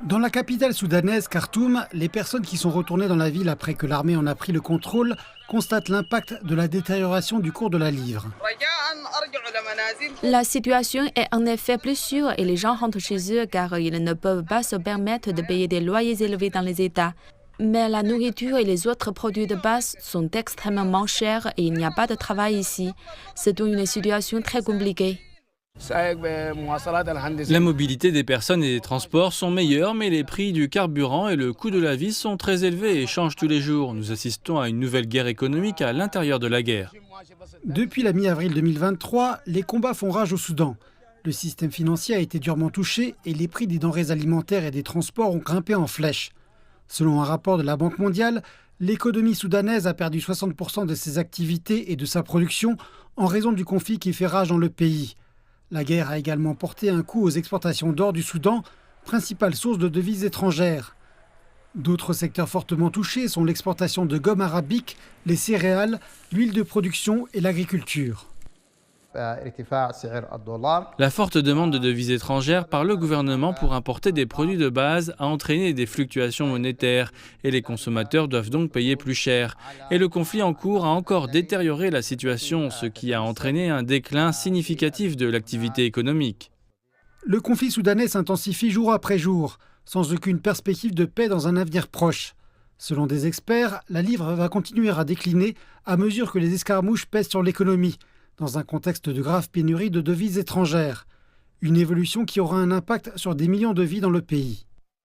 Dans la capitale soudanaise, Khartoum, les personnes qui sont retournées dans la ville après que l'armée en a pris le contrôle constatent l'impact de la détérioration du cours de la livre. La situation est en effet plus sûre et les gens rentrent chez eux car ils ne peuvent pas se permettre de payer des loyers élevés dans les États. Mais la nourriture et les autres produits de base sont extrêmement chers et il n'y a pas de travail ici. C'est donc une situation très compliquée. La mobilité des personnes et des transports sont meilleures, mais les prix du carburant et le coût de la vie sont très élevés et changent tous les jours. Nous assistons à une nouvelle guerre économique à l'intérieur de la guerre. Depuis la mi-avril 2023, les combats font rage au Soudan. Le système financier a été durement touché et les prix des denrées alimentaires et des transports ont grimpé en flèche. Selon un rapport de la Banque mondiale, l'économie soudanaise a perdu 60% de ses activités et de sa production en raison du conflit qui fait rage dans le pays. La guerre a également porté un coup aux exportations d'or du Soudan, principale source de devises étrangères. D'autres secteurs fortement touchés sont l'exportation de gomme arabique, les céréales, l'huile de production et l'agriculture. La forte demande de devises étrangères par le gouvernement pour importer des produits de base a entraîné des fluctuations monétaires et les consommateurs doivent donc payer plus cher. Et le conflit en cours a encore détérioré la situation, ce qui a entraîné un déclin significatif de l'activité économique. Le conflit soudanais s'intensifie jour après jour, sans aucune perspective de paix dans un avenir proche. Selon des experts, la livre va continuer à décliner à mesure que les escarmouches pèsent sur l'économie, dans un contexte de grave pénurie de devises étrangères. Une évolution qui aura un impact sur des millions de vies dans le pays.